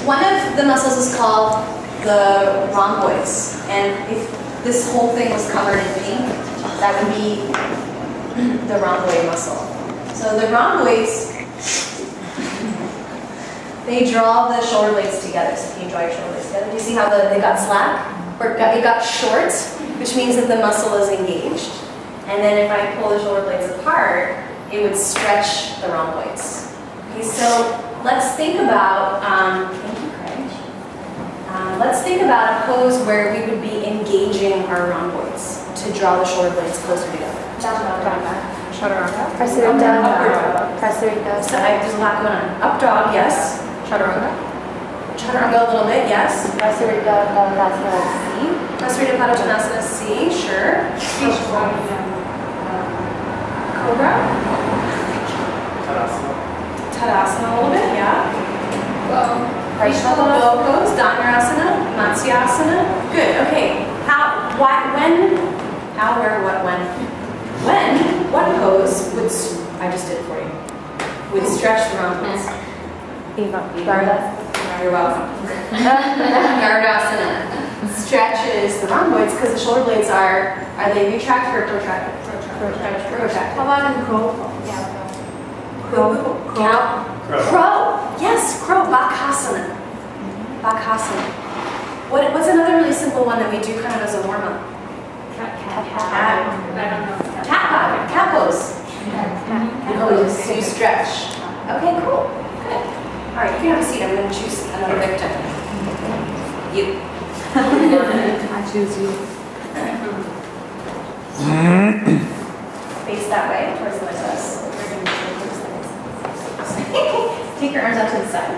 One of the muscles is called the rhomboids, and if this whole thing was covered in pink, that would be the rhomboid muscle. So the rhomboids, they draw the shoulder blades together. So can you draw your shoulder blades together? Do you see how they got slack? Or it got short, which means that the muscle is engaged. And then if I pull the shoulder blades apart, it would stretch the rhomboids. Okay, so let's think about, thank you, Craig. Let's think about a pose where we would be engaging our rhomboids to draw the shoulder blades closer together. Chaturanga. Prasarita. So there's a lot going on. Up dog, yes. Chaturanga. Chaturanga a little bit, yes. Prasarita Padottanasana C. Prasarita Padottanasana C, sure. Cobra. Tadasana a little bit, yeah. Bow pose, Dhanurasana, Matsyasana. Good, okay. How, when, where, what, when? When, what pose would, I just did it for you, would stretch the rhomboids? You're welcome. Gardasana stretches the rhomboids because the shoulder blades are they retracted or protracted? Protracted. How about in crow? Crow. Yes, crow. Bakasana. What's another really simple one that we do kind of as a warm-up? Cat pose. You stretch. Okay, cool. Good. All right, you can have a seat. I'm going to choose another victim. You. I choose you. Face that way, towards the us. Take your arms out to the side.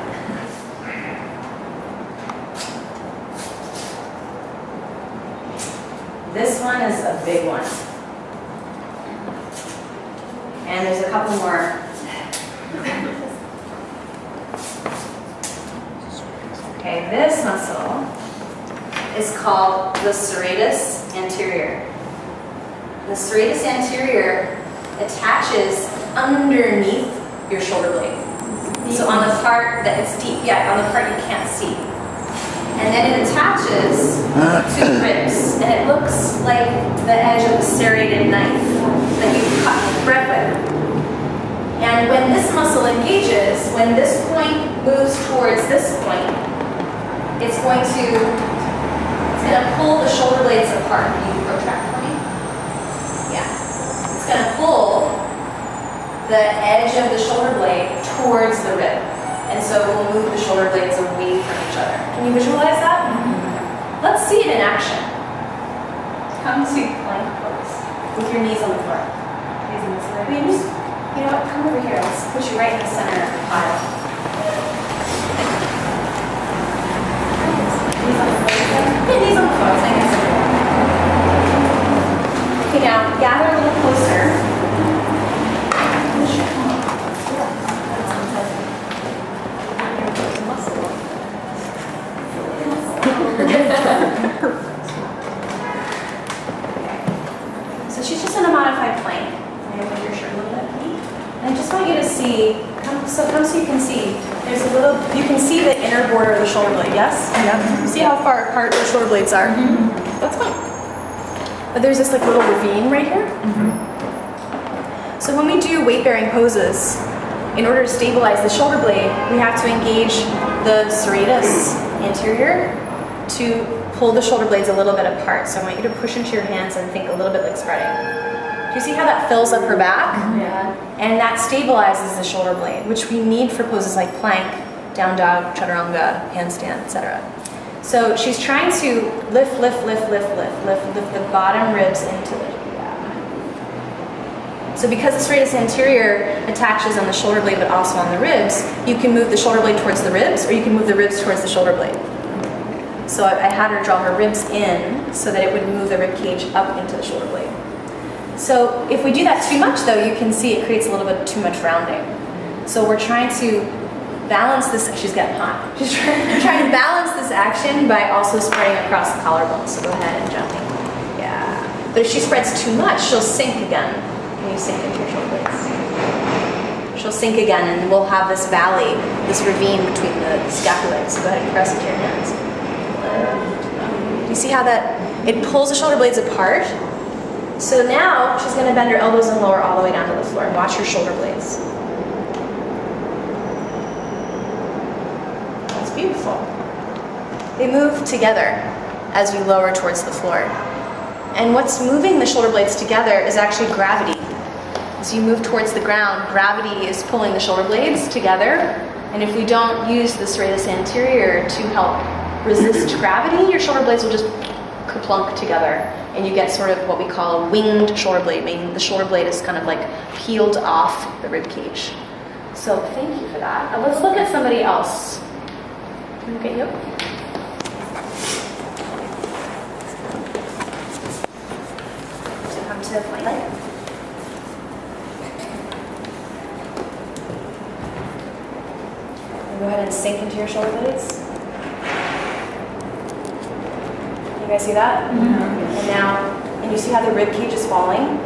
This one is a big one. And there's a couple more. Okay, this muscle is called the serratus anterior. The serratus anterior attaches underneath your shoulder blade. So on the part that it's deep, on the part you can't see. And then it attaches to the ribs, and it looks like the edge of a serrated knife that you cut bread with. And when this muscle engages, when this point moves towards this point, it's going to pull the shoulder blades apart. Can you protract for me? Yeah. It's going to pull the edge of the shoulder blade towards the rib. And so it will move the shoulder blades away from each other. Can you visualize that? Mm-hmm. Let's see it in action. Come to plank pose with your knees on the floor. Knees on the floor. You know what? Come over here. Let's put you right in the center of the pile. Knees on the floor. Yeah, knees on the floor. It's nice. Okay, now gather a little closer. So she's just in a modified plane. I'm going to move your shirt a little bit, Pete. And I just want you to see, come so you can see, there's a little, you can see the inner border of the shoulder blade, yes? Yeah. See how far apart the shoulder blades are? Mm-hmm. That's fine. But there's this like little ravine right here. Mm-hmm. So when we do weight-bearing poses, in order to stabilize the shoulder blade, we have to engage the serratus anterior to pull the shoulder blades a little bit apart. So I want you to push into your hands and think a little bit like spreading. Do you see how that fills up her back? Yeah. And that stabilizes the shoulder blade, which we need for poses like plank, down dog, chaturanga, handstand, etc. So she's trying to lift the bottom ribs into the So because the serratus anterior attaches on the shoulder blade but also on the ribs, you can move the shoulder blade towards the ribs or you can move the ribs towards the shoulder blade. So I had her draw her ribs in so that it would move the rib cage up into the shoulder blade. So if we do that too much though, you can see it creates a little bit too much rounding. So we're trying to balance this, she's getting hot. She's trying to balance this action by also spreading across the collarbone. So go ahead and jump in. Yeah. But if she spreads too much, she'll sink again. Can you sink into your shoulder blades? she'll sink again, and we'll have this valley, this ravine between the scapulae. So go ahead and press into your hands. Do you see how it pulls the shoulder blades apart? So now she's going to bend her elbows and lower all the way down to the floor. Watch her shoulder blades. That's beautiful. They move together as you lower towards the floor. And what's moving the shoulder blades together is actually gravity. As you move towards the ground, gravity is pulling the shoulder blades together. And if we don't use the serratus anterior to help resist gravity, your shoulder blades will just kerplunk together. And you get sort of what we call a winged shoulder blade, meaning the shoulder blade is kind of like peeled off the rib cage. So thank you for that. Now let's look at somebody else. Can I look at you? So come to the point light. Go ahead and sink into your shoulder blades. You guys see that? And now, and you see how the rib cage is falling?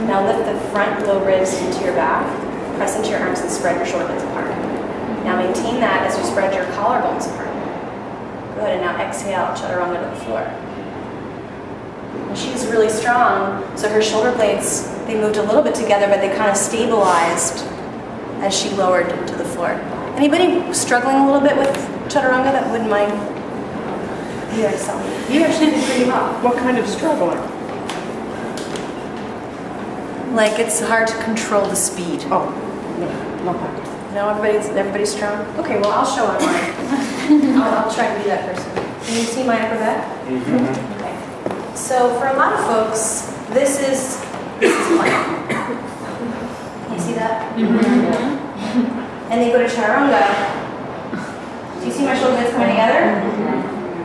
Now lift the front low ribs into your back, press into your arms and spread your shoulder blades apart. Now maintain that as you spread your collarbones apart. Go ahead and now exhale, chaturanga to the floor. And she's really strong, so her shoulder blades, they moved a little bit together, but they kind of stabilized as she lowered to the floor. Anybody struggling a little bit with chaturanga that wouldn't mind? You guys saw me. You actually did pretty well. What kind of struggling? Like it's hard to control the speed. Oh, no, not that. No, everybody's strong. Okay, well I'll show on mine. I'll try to be that person. Can you see my upper back? Okay. So for a lot of folks, this is plank. Can you see that? And they go to chaturanga. Do you see my shoulder blades coming together?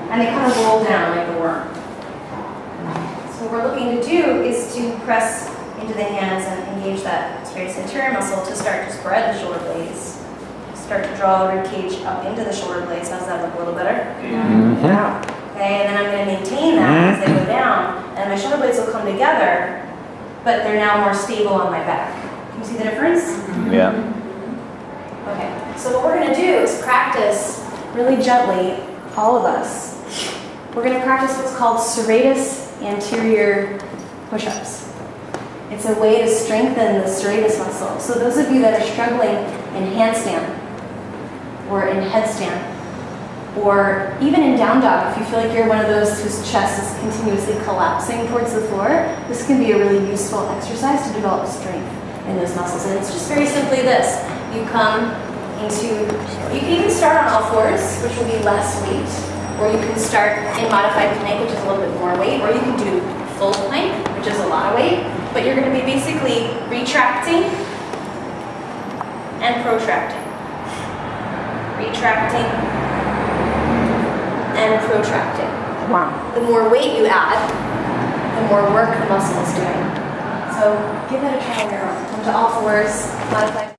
And they kind of roll down like a worm. So what we're looking to do is to press into the hands and engage that serratus anterior muscle to start to spread the shoulder blades. Start to draw the rib cage up into the shoulder blades. How's that look a little better? Yeah. Okay, and then I'm going to maintain that as they go down, and my shoulder blades will come together, but they're now more stable on my back. Can you see the difference? Yeah. Okay, so what we're going to do is practice really gently, all of us. We're going to practice what's called serratus anterior push-ups. It's a way to strengthen the serratus muscle. So those of you that are struggling in handstand, or in headstand, or even in down dog, if you feel like you're one of those whose chest is continuously collapsing towards the floor, this can be a really useful exercise to develop strength in those muscles. And it's just very simply this. You can even start on all fours, which will be less weight, or you can start in modified plank, which is a little bit more weight, or you can do full plank, which is a lot of weight, but you're going to be basically retracting and protracting. Retracting and protracting. Wow. The more weight you add, the more work the muscle is doing. So give that a try on your own. Come to all fours, modified.